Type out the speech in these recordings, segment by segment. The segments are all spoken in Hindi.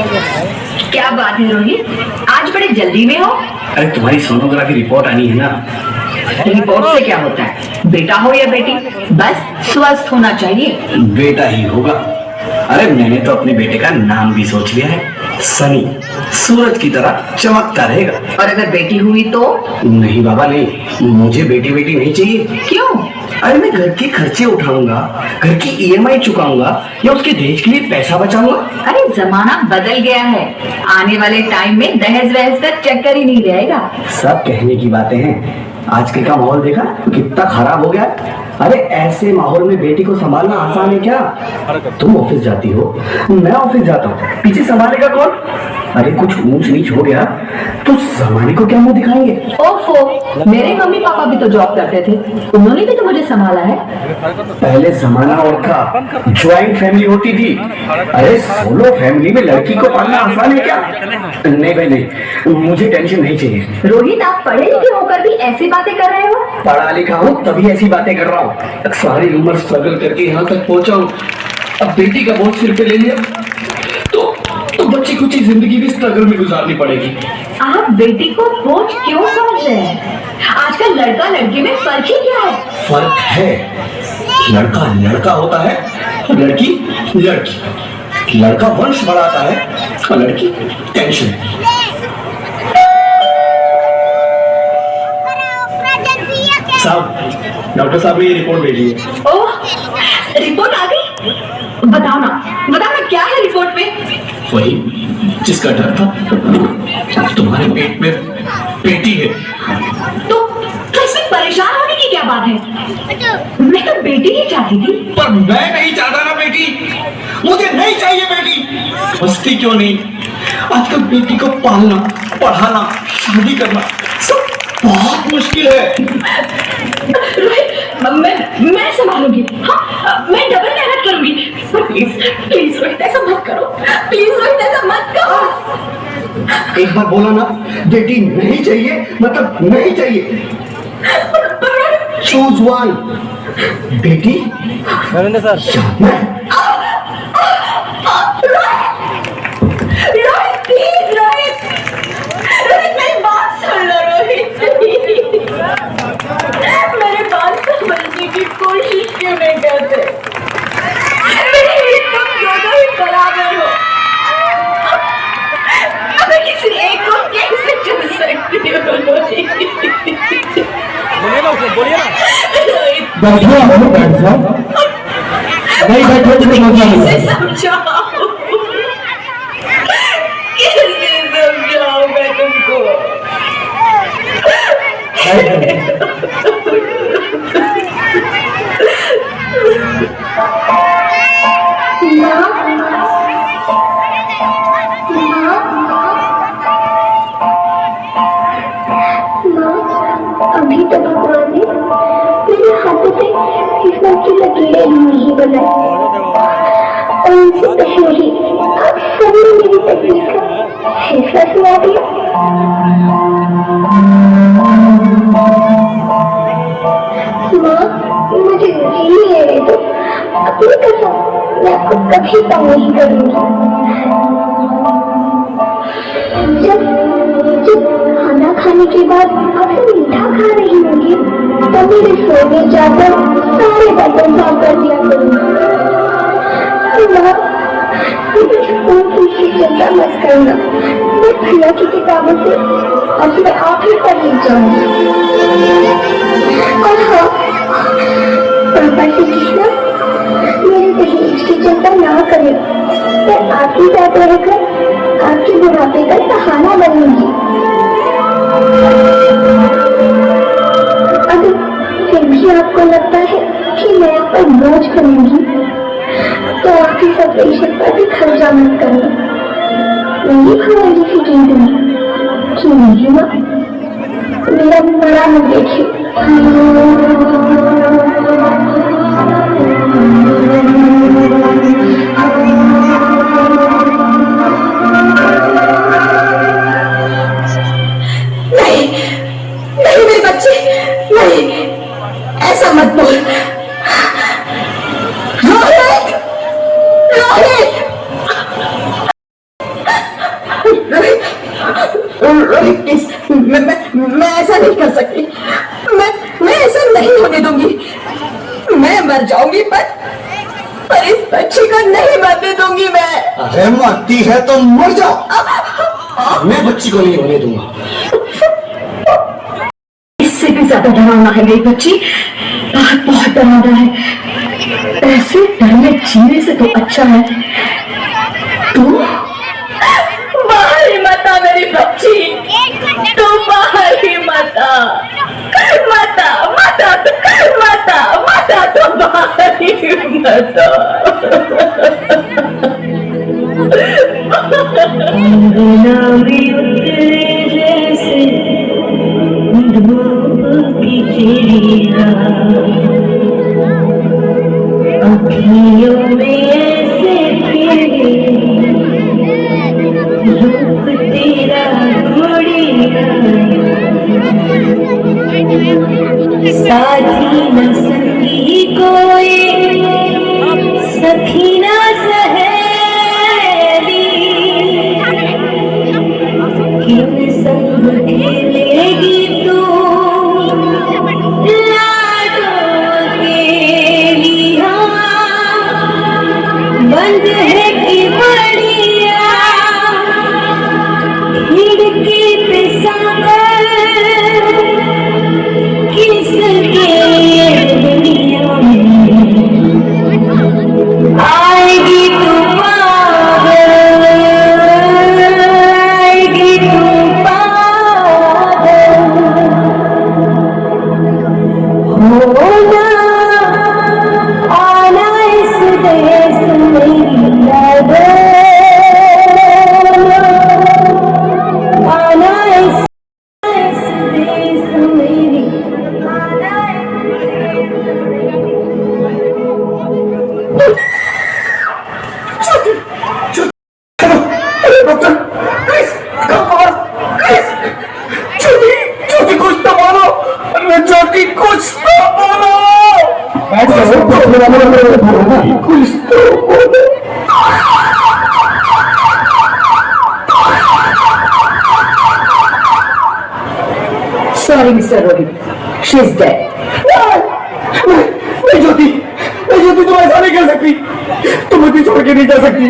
क्या बात है रोहित, आज बड़े जल्दी में हो? अरे तुम्हारी सोनोग्राफी रिपोर्ट आनी है ना। रिपोर्ट से क्या होता है, बेटा हो या बेटी, बस स्वस्थ होना चाहिए। बेटा ही होगा। अरे मैंने तो अपने बेटे का नाम भी सोच लिया है, सनी, सूरज की तरह चमकता रहेगा। और अगर बेटी हुई तो? नहीं बाबा नहीं, मुझे बेटी बेटी नहीं चाहिए। क्यों? अरे मैं घर के खर्चे उठाऊंगा, घर की ईएमआई चुकाऊंगा या उसके दहेज के लिए पैसा बचाऊंगा। अरे जमाना बदल गया है, आने वाले टाइम में दहेज वहेज का चक्कर ही नहीं रहेगा। सब कहने की बातें हैं, आजकल का माहौल देखा कितना खराब हो गया। अरे ऐसे माहौल में बेटी को संभालना आसान है क्या? तुम ऑफिस जाती हो, मैं ऑफिस जाता हूँ, पीछे संभालेगा कौन? अरे कुछ ऊंच नीच हो गया तो जमाने को क्या मुंह दिखाएंगे? ओफो, मेरे मम्मी पापा भी तो जॉब करते थे, उन्होंने भी तो मुझे संभाला है। पहले जमाना और था, ज्वाइंट फैमिली होती थी। अरे सोलो फैमिली में लड़की को पालना आसान है क्या? नहीं भाई नहीं, मुझे टेंशन नहीं चाहिए। रोहित, आप पढ़े लिखे होकर भी ऐसी बातें कर रहे हो? पढ़ा लिखा हूँ तभी ऐसी बातें कर रहा हूँ। सारी उम्र स्ट्रगल करके यहाँ तक पहुँचा हूँ, अब बेटी का बोझ सिर पे ले लिया तो बच्ची कुछ जिंदगी भी स्ट्रगल में गुजारनी पड़ेगी। आप बेटी को बोझ क्यों समझ रहे हैं? आजकल लड़का लड़की में फर्क ही क्या है? फर्क है, लड़का लड़का होता है, लड़की लड़की। लड़का वंश बढ़ाता है और लड़की टेंशन। साहब, डॉक्टर साहब ने ये रिपोर्ट भेजी है। ओह, रिपोर्ट आ गई? बताओ ना क्या है रिपोर्ट में? वही जिसका डर था, तुम्हारे पेट में बेटी है। तो इसमें परेशान होने की क्या बात है? मैं तो बेटी ही चाहती थी। पर मैं नहीं चाहता ना बेटी, मुझे नहीं चाहिए बेटी। मस्ती क्यों नहीं, आजकल बेटी को पालना, पढ़ाना, शादी करना सब बहुत मुश्किल है। मैं संभालूंगी। हाँ, मैं डबल मेहनत करूंगी। प्लीज रोहित, ऐसा मत करो। प्लीज रोहित, ऐसा मत करो। एक बार बोला ना, बेटी नहीं चाहिए मतलब नहीं चाहिए। चूज वन, बेटी नरेंद्र सर। या मैं। रोहित प्लीज, रोहित मेरी बात सुन लो। रोहित मेरे बात समझने की कोशिश क्यों नहीं करते? तुम दोनों ही बराबर हो, मैं किसी एक को कैसे चुन सकती हूँ? बोलिए ना, बोलिए ना। बैठो, आप लोग बैठ जाओ। नहीं बैठो तो मजा नहीं। कैसे समझाऊं मैं तुमको? अभी तो भगवान ने मेरे हाथों से किस्मत की लकीरें नहीं बनाई, और उनसे पहले ही आप सबने मेरी तकलीफ का फैसला सुना दिया। माँ, मुझे यकीन नहीं है तो अपनी कसम मैं आपको कभी कम नहीं करूंगी। जब खाना खाने के बाद आपसे मीठा खा रही होंगी तो मेरे सोने जाकर सारे बर्तन साफ कर दिया करूंगी। चिंता मत करना, मैं भैया की किताबों से अपने आप ही पर लिख जाऊंगी। और हाँ, पापा से कहना मेरे दहेज की चिंता ना करें, मैं आपके साथ रहकर आपके बुढ़ापे का सहारा बनूंगी। अगर फिर भी आपको लगता है कि मैं आप पर बोझ बनूंगी तो आपकी ऑपरेशन पर भी खर्चा मत करना। मेरी भगवान की जिंदगी कि मेरी माँ मेरा बड़ा न देखिए। नहीं मेरे बच्चे, नहीं, ऐसा मत बोल। रोहित, रोहित, नहीं कर सकती। मैं ऐसा नहीं होने दूंगी। मैं मर जाऊंगी पर इस बच्ची को नहीं मरने दूंगी मैं। अरे मरती है तो मर जाओ, मैं बच्ची को नहीं होने दूंगा। इससे भी ज्यादा डरावना है मेरी बच्ची, बहुत बहुत डरावना है। ऐसे डर में जीने से तो अच्छा है तू बाहर ही मत आ मेरी बच्ची, तू बाहर ही मत आ, मत आ, मत आ, मत आ, मत आ, तू बाहर ही मत आ। गुलाबी उतरे जैसे धूप की चिड़िया, अखियों में ऐसे खिले रूप तेरा घोड़िया, साथी न संगी कोई सखी न सहेली, किन संग खेलेगी तू लाडों के लिया, बंद है कि बढ़िया खिड़की पे साकर किसके दुनिया में आएगी तू पागल, आएगी तू पागल, होना आना इस देश मेरी लगन, आना इस देश मेरी डॉक्टर प्लीज छोटी छोटी कुछ तो बोलो, अरे छोटी कुछ तो बोलो, कुछ तो बोलो। Sorry, Mr. Rohit. She's dead. नहीं ज्योति, तुम ऐसा नहीं कर सकती, तुम मुझे छोड़ के नहीं जा सकती।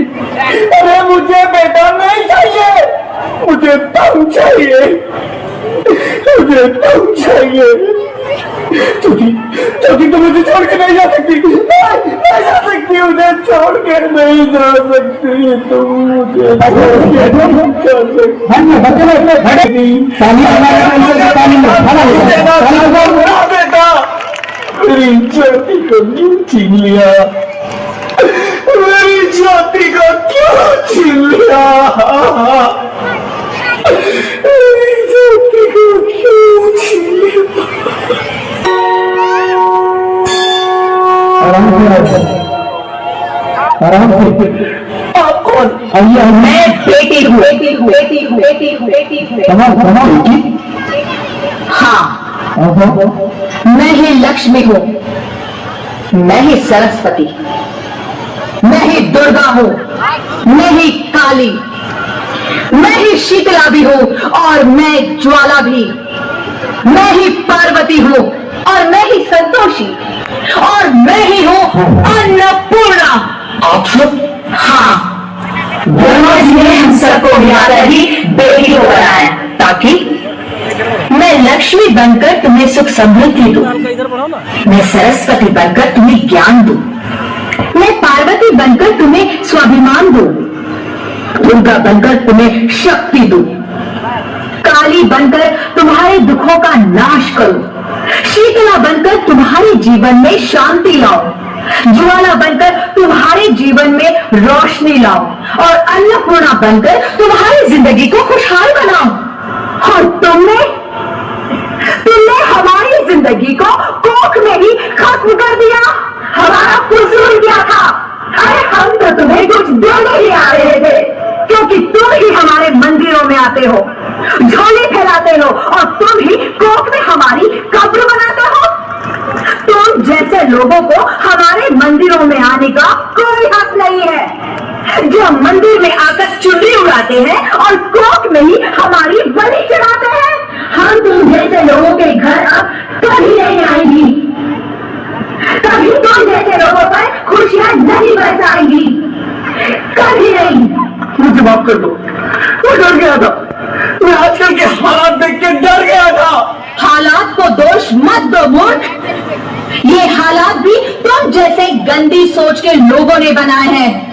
अरे मुझे बेटा नहीं चाहिए, मुझे तुम चाहिए, मुझे तुम चाहिए। ज्योति तुम मुझे छोड़ के नहीं जा सकती, नहीं जा सकती, मुझे छोड़ के नहीं जा सकती, तुम मुझे बेटा मेरी ज्योति को क्यों छीन लिया, मेरी ज्योति को क्यों छीन लिया, मेरी ज्योति को क्यों छीन लिया। आराम से आप कौन? मैं बेटी हूँ, हाँ, मैं ही लक्ष्मी हूँ, मैं ही सरस्वती, मैं ही दुर्गा हूँ, मैं ही काली, मैं ही शीतला भी हूँ और मैं ज्वाला भी, मैं ही पार्वती हूँ और मैं ही संतोषी और मैं ही हूँ अन्नपूर्णा। आप सब? हाँ, ब्रह्मा जी ने हम सबको मिलाकर ही बेटी को बनाया ताकि मैं लक्ष्मी बनकर तुम्हें सुख समृद्धि दूं, मैं सरस्वती बनकर तुम्हें ज्ञान दूं, मैं पार्वती बनकर तुम्हें स्वाभिमान दूं, दुर्गा बनकर तुम्हें शक्ति दूं, काली बनकर तुम्हारे दुखों का नाश करूं, शीतला बनकर तुम्हारे जीवन में शांति लाऊं, ज्वाला बनकर तुम्हारे जीवन में रोशनी लाऊं और अन्नपूर्णा बनकर तुम्हारी जिंदगी को खुशहाल बनाऊं। और तुमने हमारी जिंदगी को कोख में ही खत्म कर दिया, हमारा कुसूर क्या था? अरे हम तो तुम्हें कुछ देने ही आ रहे थे, क्योंकि तुम ही हमारे मंदिरों में आते हो, झोले फैलाते हो और तुम ही कोख में हमारी कब्र बनाते हो। तुम जैसे लोगों को हमारे मंदिरों में आने का कोई हक नहीं है। जो मंदिर में आकर चुनरी उड़ाते हैं और कोर्ट में ही हमारी बलि चढ़ाते हैं। हम तुम जैसे लोगों के घर अब कभी नहीं आएंगी, कभी तुम जैसे लोगों पर खुशियां नहीं बरसाएंगी, कभी नहीं। मुझे माफ कर दो, मैं डर गया था, मैं आजकल के हालात देख के डर गया था। हालात को दोष मत दो मूर्ख, ये हालात भी तुम जैसे गंदी सोच के लोगों ने बनाए हैं।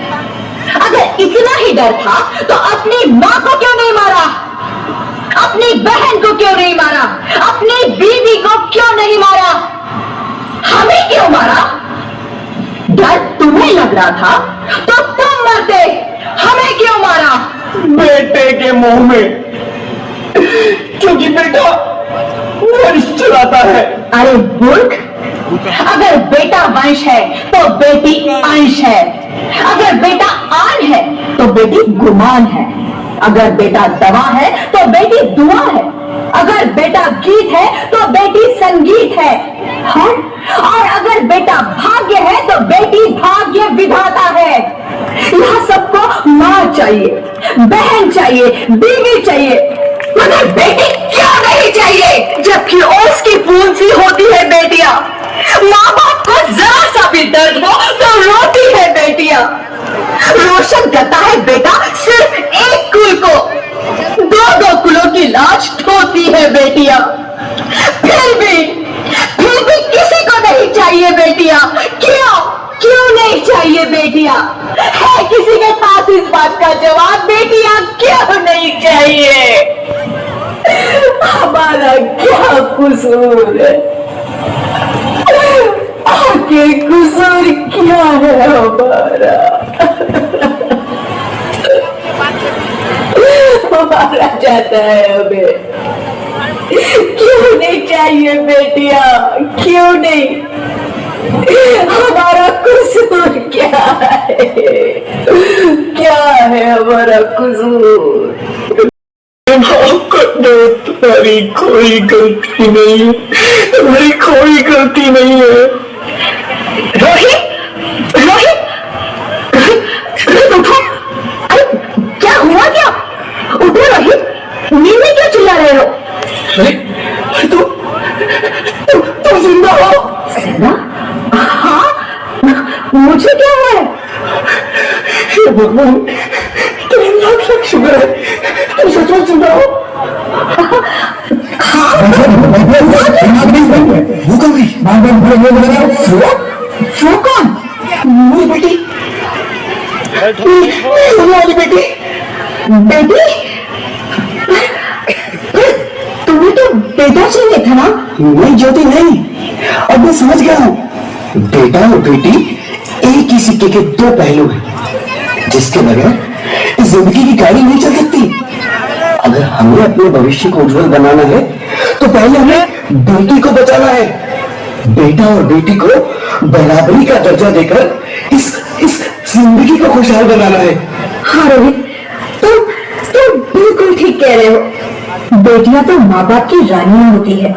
अगर इतना ही डर था तो अपनी माँ को क्यों नहीं मारा, अपनी बहन को क्यों नहीं मारा, अपनी बीवी को क्यों नहीं मारा, हमें क्यों मारा? डर तुम्हें लग रहा था तो तुम मरते, हमें क्यों मारा? बेटे के मुंह में, क्योंकि बेटा वंश चलाता है। अरे मूर्ख, अगर बेटा वंश है तो बेटी अंश है, अगर बेटा आन है तो बेटी गुमान है, अगर बेटा दवा है तो बेटी दुआ है, अगर बेटा गीत है तो बेटी संगीत है, हाँ? और अगर बेटा भाग्य है तो बेटी भाग्य विधाता है। यहाँ सबको माँ चाहिए, बहन चाहिए, बीवी चाहिए, मगर बेटी क्यों नहीं चाहिए? जबकि उसकी बूंद सी होती है बेटियां। माँ बाप को जरा सा भी दर्द हो तो रोती है बेटियां। रोशन करता है बेटा सिर्फ एक कुल को, दो दो कुलों की लाज ढोती है बेटियां। फिर भी किसी को नहीं चाहिए बेटियां। क्यों नहीं चाहिए बेटियां? है किसी के पास इस बात का जवाब? बेटियां क्यों नहीं चाहिए? हमारा क्या कसूर है? आगे कसूर क्या है हमारा? हमारा जाता है हमें। क्यों नहीं चाहिए बेटिया? क्यों नहीं? हमारा कसूर क्या है? क्या है हमारा कसूर? तुम्हारी कोई गलती नहीं है, तुम्हारी कोई गलती नहीं है। रोहित, रोहित, रोहित उठो। अरे क्या हुआ? क्या उठो रोहित, नींद में क्यों चिल्ला रहे हो? तुम जिंदा हो? जिंदा? हाँ, मुझे क्या है? हे भगवान, तेरे लाख लाख शुक्र है, तुम सचमुच जिंदा हो। वो कौन गई? वो कौन? मेरी बेटी, मेरी वाली बेटी। बेटी? तुम्हें तो बेटा चाहिए था ना? नहीं ज्योति, नहीं, अब मैं समझ गया हूँ। बेटा और बेटी एक ही सिक्के के दो पहलू हैं, जिसके बगैर जिंदगी की गाड़ी नहीं चल सकती। अगर हमें अपने भविष्य को उज्जवल बनाना है तो पहले हमें बेटी को बचाना है। बेटा और बेटी को बराबरी का दर्जा देकर इस जिंदगी को खुशहाल बनाना है। हाँ रोहित, तुम बिल्कुल ठीक कह रहे हो। बेटियां तो माँ बाप की रानियां होती है,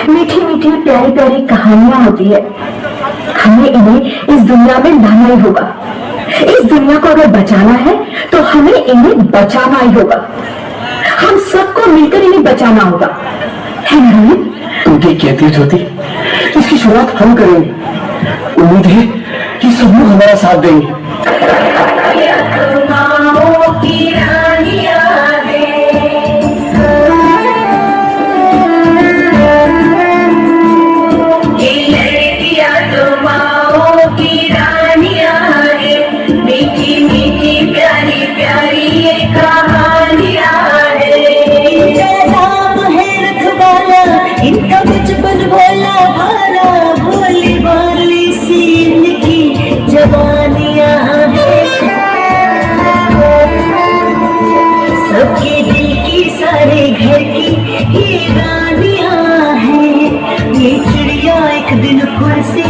मीठी मीठी प्यारी प्यारी कहानियां होती है। हमें इन्हें इस दुनिया में लाना ही होगा। इस दुनिया को अगर बचाना है तो हमें इन्हें बचाना ही होगा। हम सबको मिलकर इन्हें बचाना होगा, है ना रोहित? तुम क्या कहती हो ज्योति? इसकी शुरुआत हम करेंगे। उम्मीद है कि सब लोग हमारा साथ देंगे। इनका बचपन भोला भाला, भोली भाली सी इनकी जवानियां हैं। सबके दिल की, सारे घर की ये रानियां हैं। ये चिड़िया एक दिन खुद से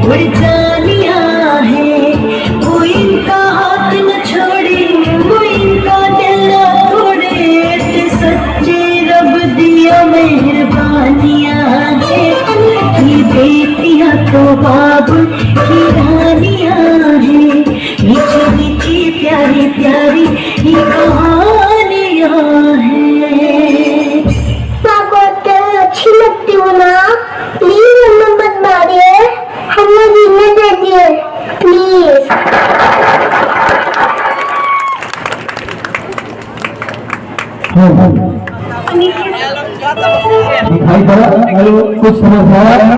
उड़ जानियां हैं। वो इनका हाथ न छोड़े, वो इनका दिल न तोड़े, ऐसे सच्चे रब दिया मेहरबानियां हैं। ये बेटियां तो बाबुल की रानियां हैं। मीठी मीठी प्यारी सारी ये कहानियां हैं। आपको अकेले अच्छी लगती हो ना, प्लीज हमें मत मारिए, हमें जीने दीजिए प्लीज। दिखाई पड़ा कुछ समझ आया?